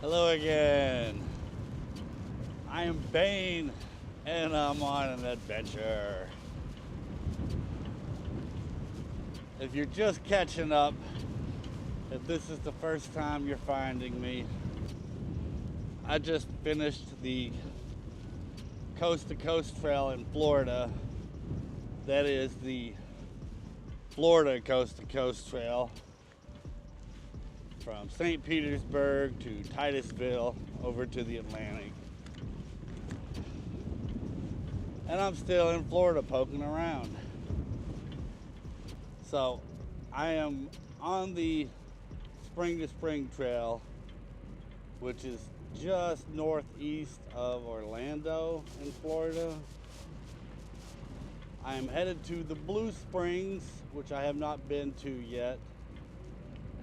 Hello again. I am Bane and I'm on an adventure. If you're just catching up, if this is the first time you're finding me, I just finished the coast to coast trail in Florida. That is the Florida coast to coast trail from St. Petersburg to Titusville over to the Atlantic. And I'm still in Florida poking around. So I am on the Spring to Spring trail, which is just northeast of Orlando in Florida. I am headed to the Blue Springs, which I have not been to yet.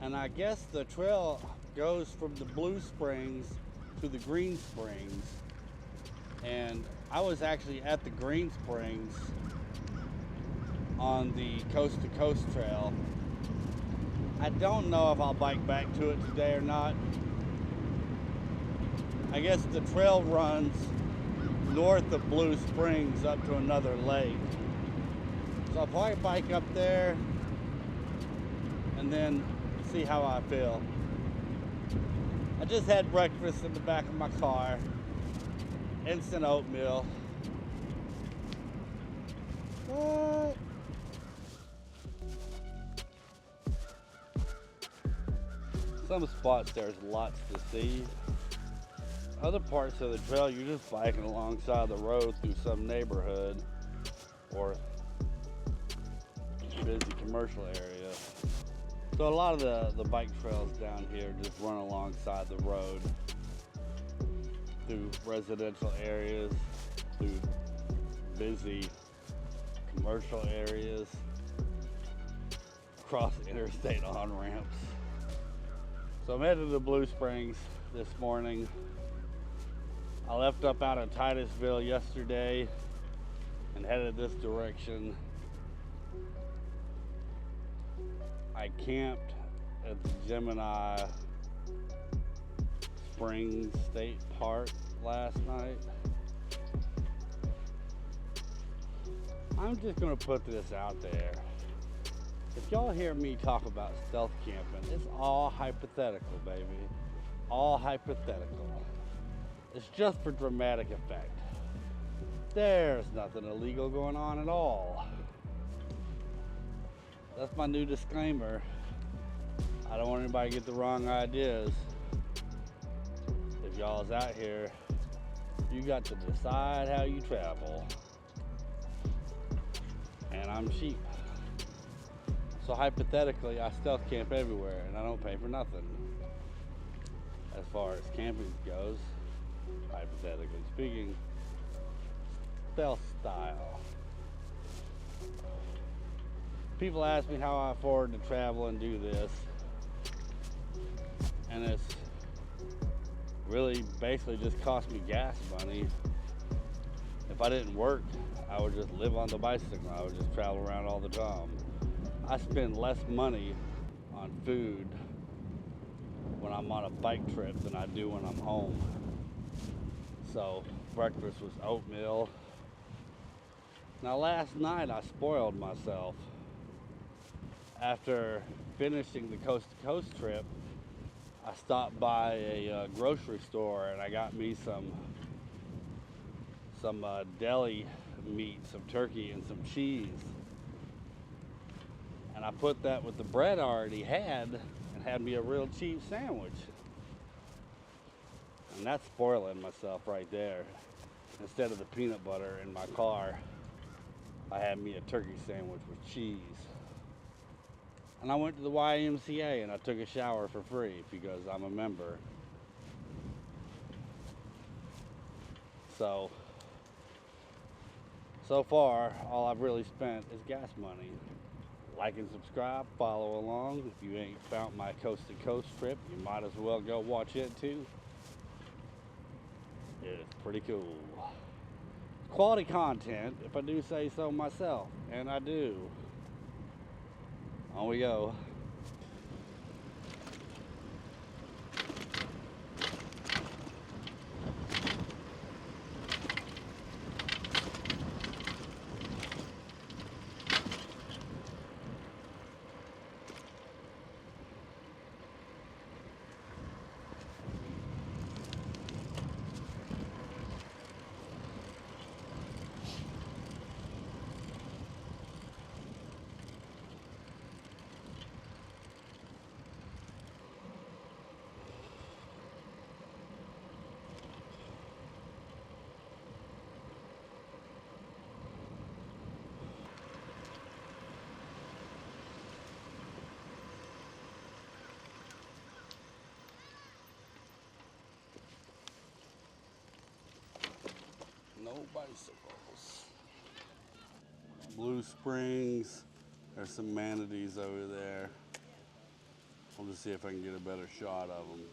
And I guess the trail goes from the Blue Springs to the Green Springs. And I was actually at the Green Springs on the Coast to Coast trail. I don't know if I'll bike back to it today or not. I guess the trail runs north of Blue Springs up to another lake. So I'll probably bike up there and then see how I feel. I just had breakfast in the back of my car. Instant oatmeal. What? Some spots there's lots to see. Other parts of the trail you're just biking alongside the road through some neighborhood or busy commercial area. So a lot of the bike trails down here just run alongside the road through residential areas, through busy commercial areas, across interstate on-ramps. So I'm headed to Blue Springs this morning. I left up out of Titusville yesterday and headed this direction. I camped at the Gemini Springs State Park last night. I'm just gonna put this out there. If y'all hear me talk about stealth camping, it's all hypothetical, baby. All hypothetical. It's just for dramatic effect. There's nothing illegal going on at all. That's my new disclaimer. I don't want anybody to get the wrong ideas. If y'all's out here, you got to decide how you travel. And I'm cheap. So hypothetically, I stealth camp everywhere and I don't pay for nothing. As far as camping goes, hypothetically speaking, stealth style. People ask me how I afford to travel and do this. And it's really basically just cost me gas money. If I didn't work, I would just live on the bicycle. I would just travel around all the time. I spend less money on food when I'm on a bike trip than I do when I'm home. So breakfast was oatmeal. Now last night I spoiled myself. After finishing the coast to coast trip, I stopped by a grocery store and I got me some deli meat, some turkey and some cheese. And I put that with the bread I already had and had me a real cheap sandwich. And that's spoiling myself right there. Instead of the peanut butter in my car, I had me a turkey sandwich with cheese. And I went to the YMCA and I took a shower for free because I'm a member. So far, all I've really spent is gas money. Like and subscribe, follow along. If you ain't found my coast to coast trip, you might as well go watch it too. It's pretty cool. Quality content, if I do say so myself, and I do. On we go. bicycles. Blue Springs. There's some manatees over there. I'll just see if I can get a better shot of them.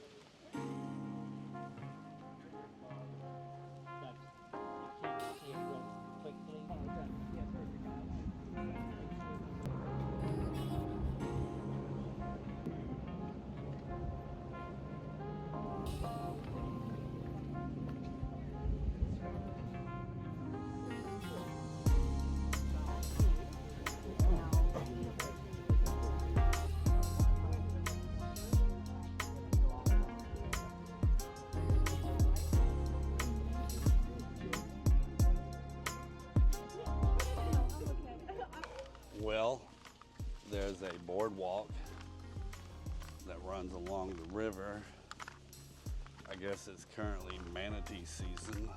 Well, there's a boardwalk that runs along the river. I guess it's currently manatee season.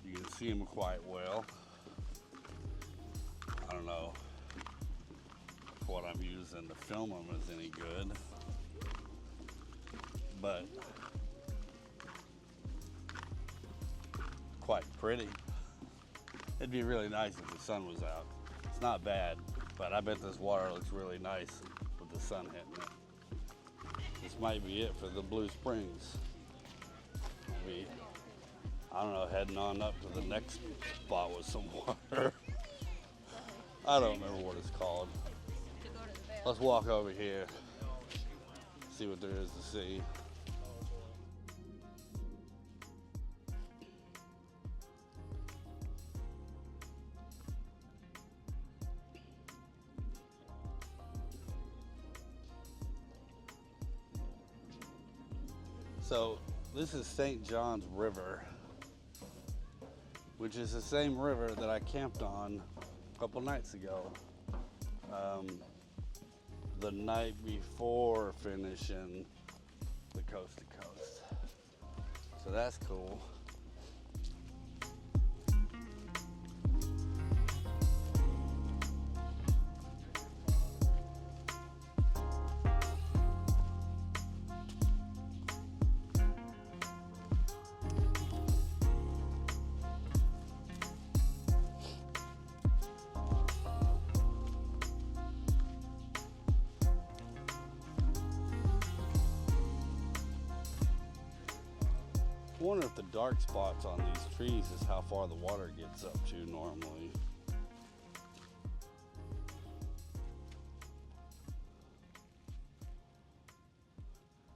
You can see them quite well. I don't know if what I'm using to film them is any good, but quite pretty. It'd be really nice if the sun was out. It's not bad, but I bet this water looks really nice with the sun hitting it. This might be it for the Blue Springs. I'll be, I don't know, heading on up to the next spot with some water. I don't remember what it's called. Let's walk over here, see what there is to see. So this is St. John's River, which is the same river that I camped on a couple nights ago. The night before finishing the coast to coast. So that's cool. I wonder if the dark spots on these trees is how far the water gets up to normally.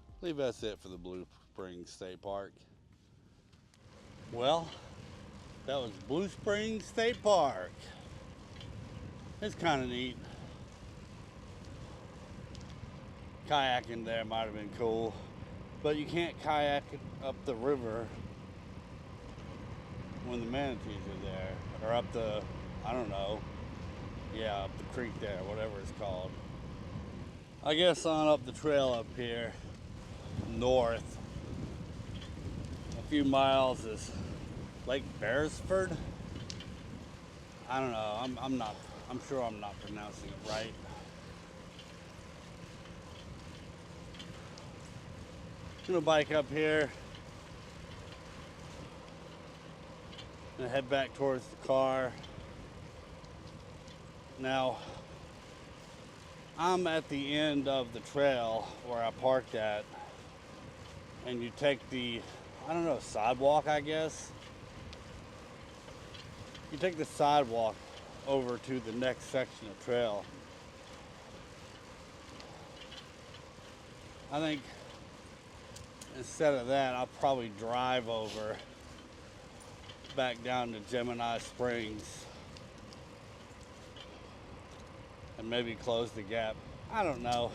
I believe that's it for the Blue Springs State Park. Well, that was Blue Springs State Park. It's kind of neat. Kayaking there might have been cool. But you can't kayak up the river when the manatees are there, or up the, I don't know, yeah, up the creek there, whatever it's called. I guess on up the trail up here, north, a few miles is Lake Beresford. I don't know, I'm sure I'm not pronouncing it right. I'm gonna bike up here and head back towards the car. Now, I'm at the end of the trail where I parked at, and you take the, I don't know, sidewalk, I guess. You take the sidewalk over to the next section of trail. I think instead of that, I'll probably drive over back down to Gemini Springs and maybe close the gap. I don't know.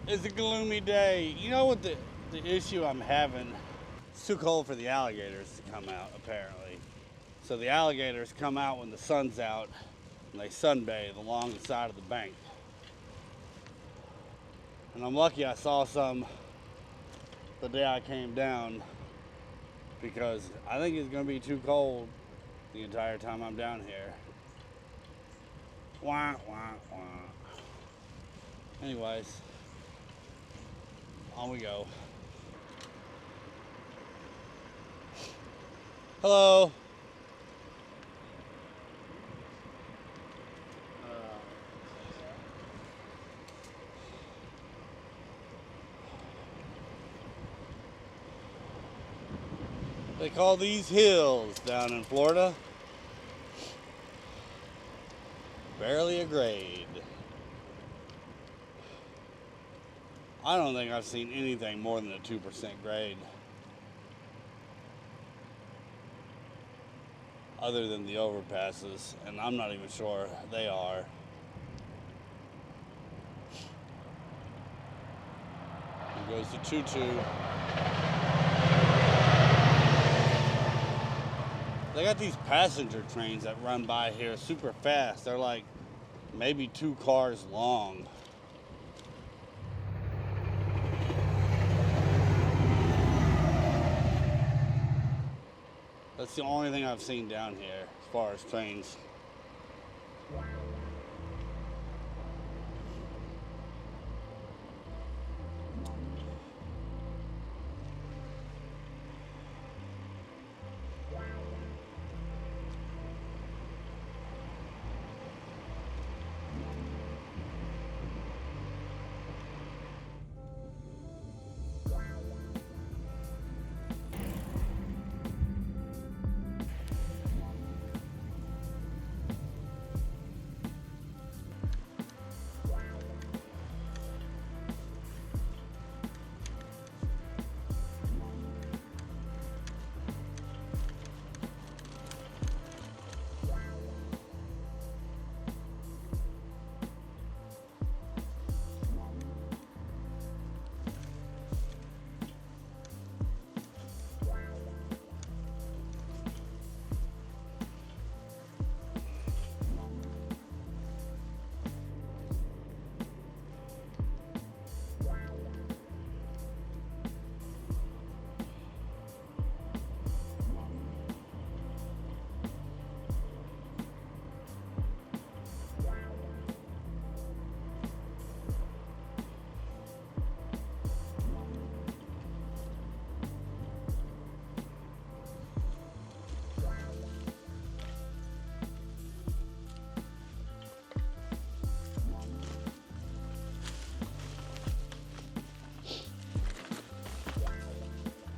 It's a gloomy day. You know what the issue I'm having? It's too cold for the alligators to come out, apparently. So the alligators come out when the sun's out and they sunbathe along the side of the bank. And I'm lucky I saw some the day I came down, because I think it's gonna be too cold the entire time I'm down here. Wah, wah, wah. Anyways, on we go. Hello. They call these hills down in Florida barely a grade. I don't think I've seen anything more than a 2% grade. Other than the overpasses, and I'm not even sure they are. Here goes the choo-choo. They got these passenger trains that run by here super fast. They're like maybe 2 cars long. That's the only thing I've seen down here as far as trains.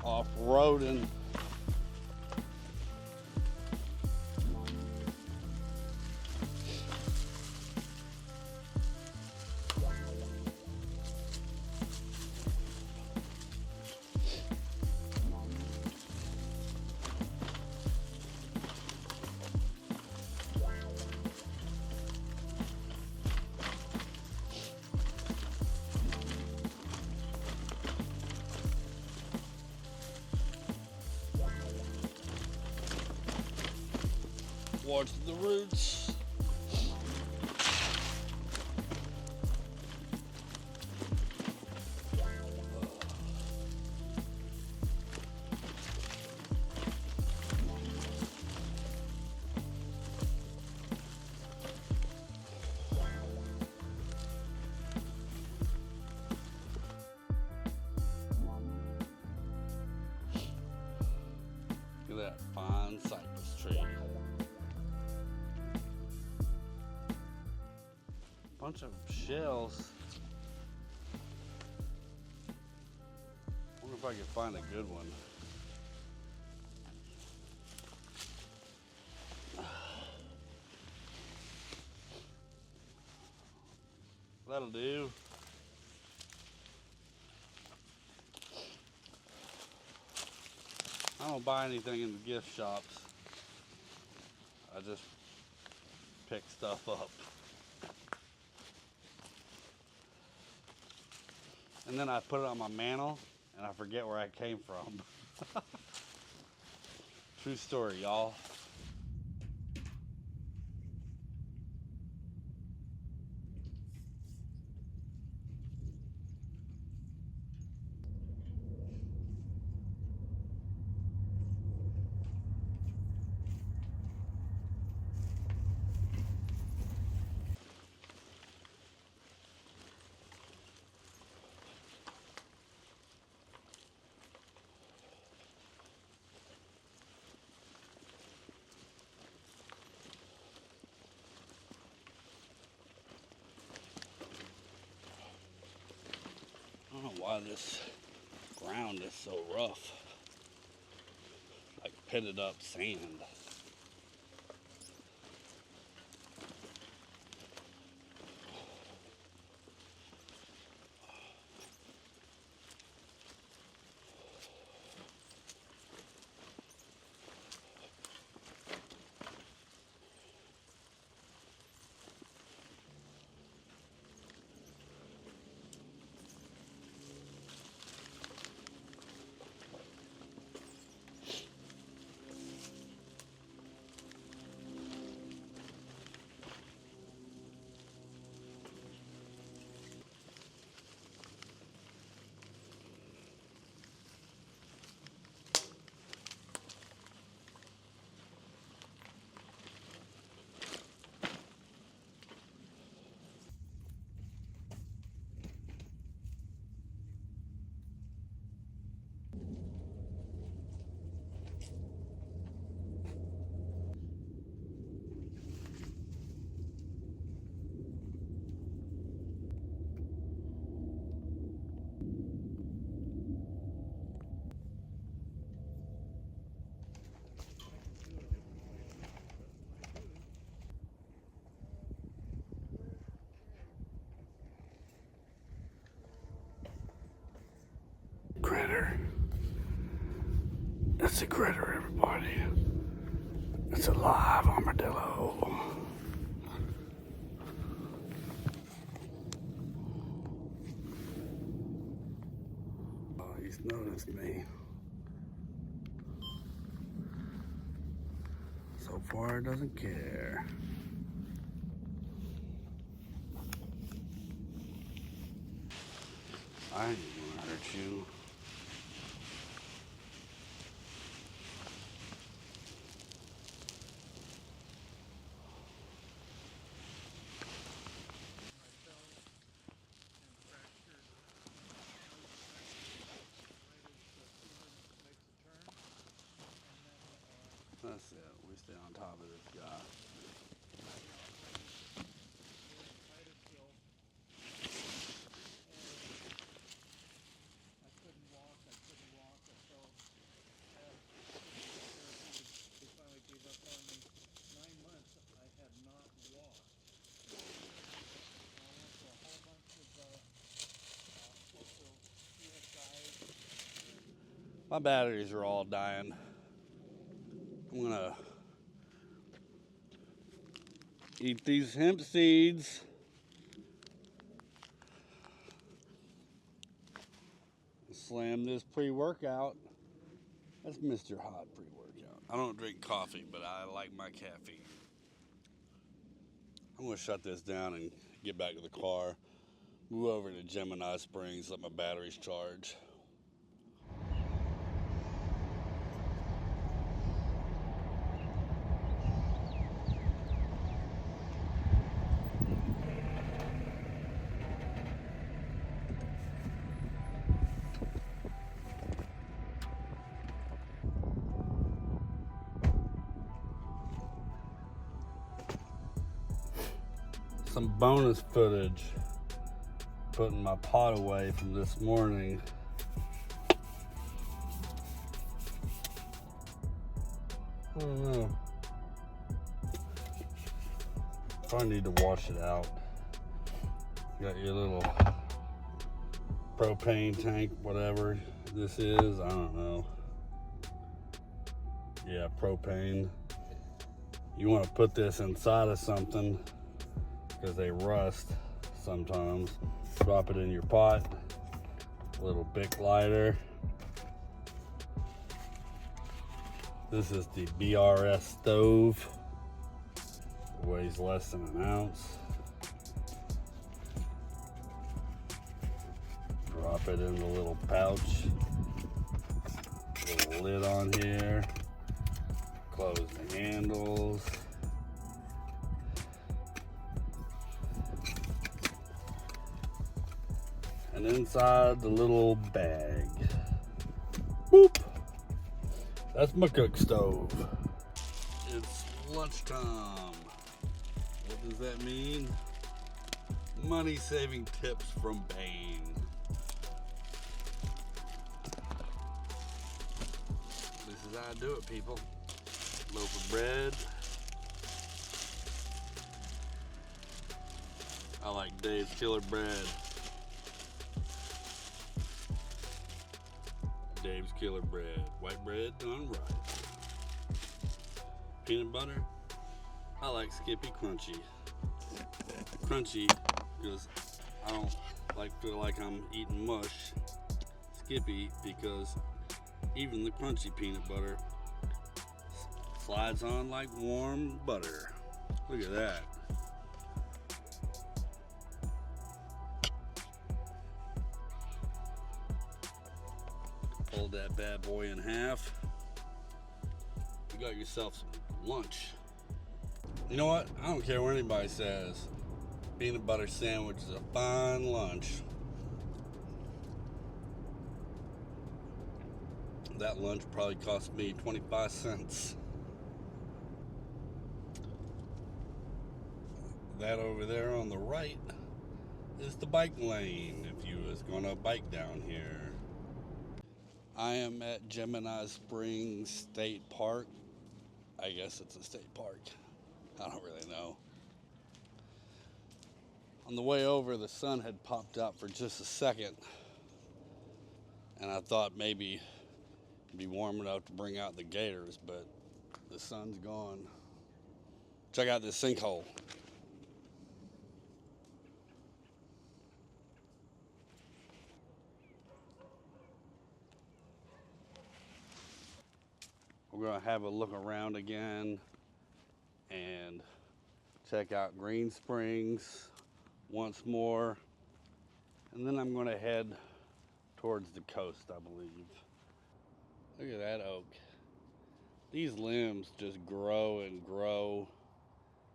Off-roading. Watch the roots. Look at that fine cypress tree. Bunch of shells. Wonder if I could find a good one. That'll do. I don't buy anything in the gift shops. I just pick stuff up. And then I put it on my mantle and I forget where I came from. True story, y'all. why this ground is so rough. Like pitted up sand. Critter. It's a critter, everybody. It's a live armadillo. Oh, he's noticed me. So far, it doesn't care. I ain't gonna hurt you. That's it. We stay on top of this guy. My batteries are all dying. I'm gonna eat these hemp seeds. Slam this pre-workout. That's Mr. Hot pre-workout. I don't drink coffee, but I like my caffeine. I'm gonna shut this down and get back to the car. Move over to Gemini Springs, let my batteries charge. Some bonus footage, putting my pot away from this morning. I don't know. Probably need to wash it out. Got your little propane tank, whatever this is, I don't know. Yeah, propane. You want to put this inside of something because they rust sometimes. Drop it in your pot, a little Bic lighter. This is the BRS stove. It weighs less than an ounce. Drop it in the little pouch. Little lid on here. Close the handles. And inside the little bag. Boop! That's my cook stove. It's lunchtime. What does that mean? Money saving tips from Bane. is how I do it, people. Loaf of bread. I like Dave's Killer Bread. Dave's Killer Bread. White bread done right. Peanut butter. I like Skippy Crunchy. Crunchy because I don't feel like I'm eating mush. Skippy because even the crunchy peanut butter slides on like warm butter. Look at that. Fold that bad boy in half. You got yourself some lunch. You know what? I don't care what anybody says. Peanut butter sandwich is a fine lunch. That lunch probably cost me 25 cents. That over there on the right is the bike lane if you was gonna bike down here. I am at Gemini Springs State Park. I guess it's a state park. I don't really know. On the way over, the sun had popped up for just a second, and I thought maybe it'd be warm enough to bring out the gators, but the sun's gone. Check out this sinkhole. We're gonna have a look around again and check out Green Springs once more, and then I'm gonna head towards the coast, I believe. Look at that oak. These limbs just grow and grow.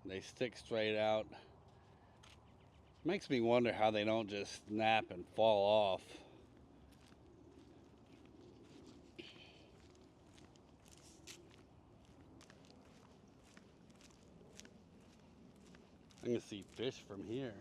They stick straight out. Makes me wonder how they don't just snap and fall off. I can see fish from here.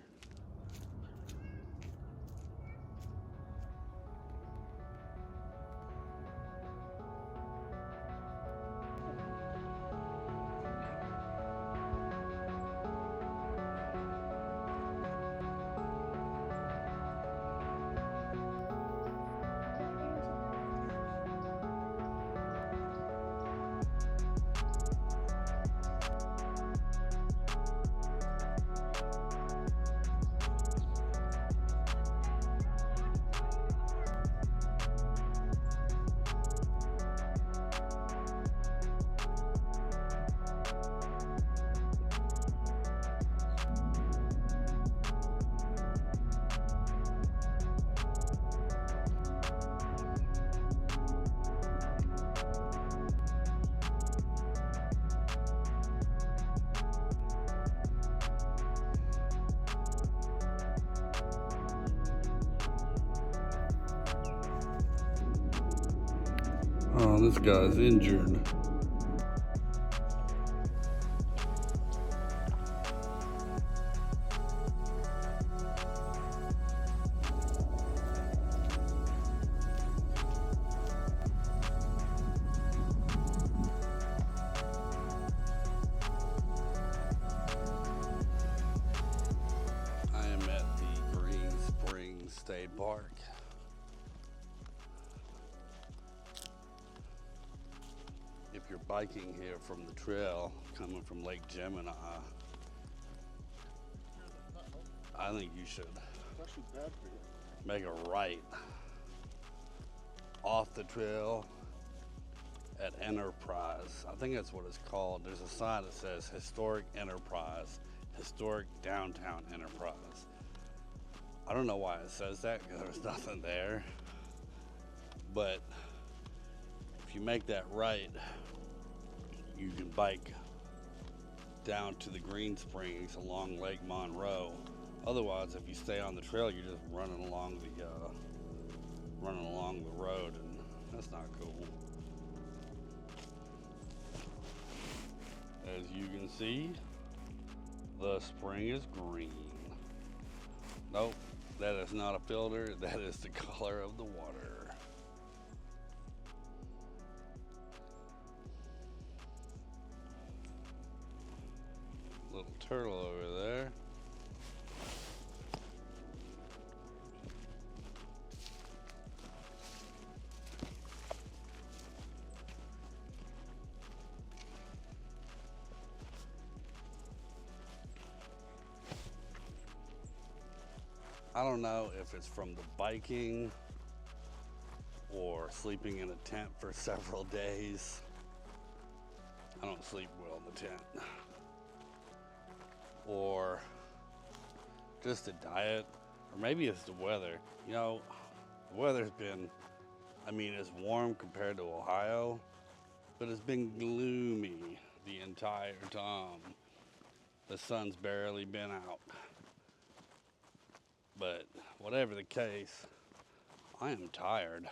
Oh, this guy's injured. I am at the Green Springs State Park. If you're biking here from the trail, coming from Lake Gemini, I think you should make a right off the trail at Enterprise. I think that's what it's called. There's a sign that says Historic Enterprise, Historic Downtown Enterprise. I don't know why it says that because there's nothing there. But if you make that right, you can bike down to the Green Springs along Lake Monroe. Otherwise, if you stay on the trail, you're just running along the road, and that's not cool. As you can see, the spring is green. Nope, that is not a filter. That is the color of the water. turtle over there. I don't know if it's from the biking or sleeping in a tent for several days. I don't sleep well in the tent. Or just a diet, or maybe it's the weather. You know, the weather's been, I mean, it's warm compared to Ohio, but it's been gloomy the entire time. The sun's barely been out. But whatever the case, I am tired.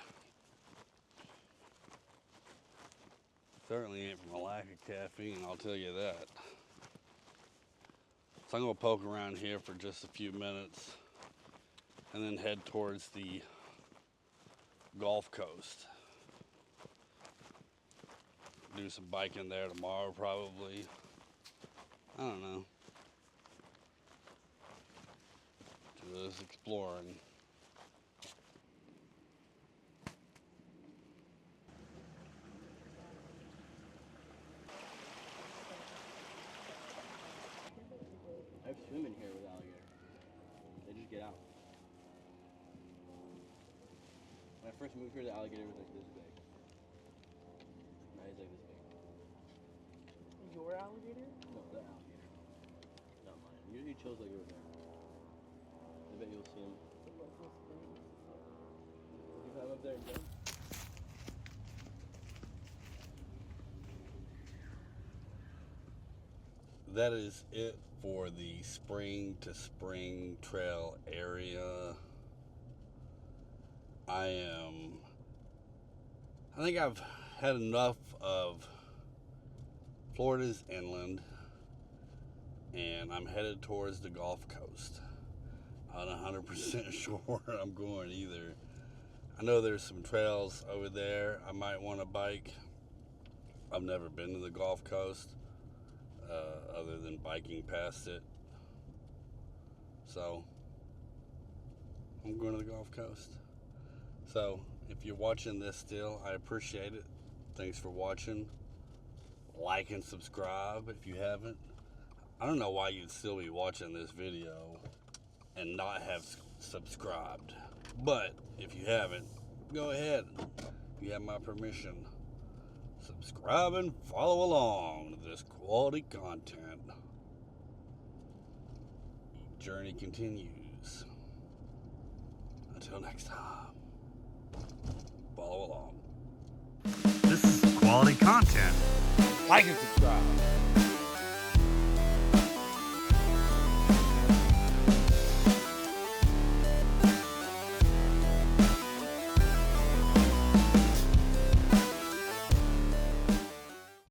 Certainly ain't from a lack of caffeine, I'll tell you that. So I'm gonna poke around here for just a few minutes and then head towards the Gulf Coast. Do some biking there tomorrow probably. I don't know. Just exploring. I've swim in here with alligator. They just get out. When I first moved here, the alligator was like this big. Now he's like this big. Your alligator? No, the alligator. Not mine. He chills like over there. I bet you'll see him. You climb up there and jump? That is it for the Spring to Spring Trail area. I think I've had enough of Florida's inland, and I'm headed towards the Gulf Coast. I'm not 100% sure where I'm going either. I know there's some trails over there I might want to bike. I've never been to the Gulf Coast other than biking past it. So I'm going to the Gulf Coast. So if you're watching this still, I appreciate it. Thanks for watching. Like and subscribe if you haven't. I don't know why you'd still be watching this video and not have subscribed. But if you haven't, go ahead. You have my permission. Subscribe and follow along to this quality content. Journey continues. Until next time, follow along. This is quality content. Like and subscribe.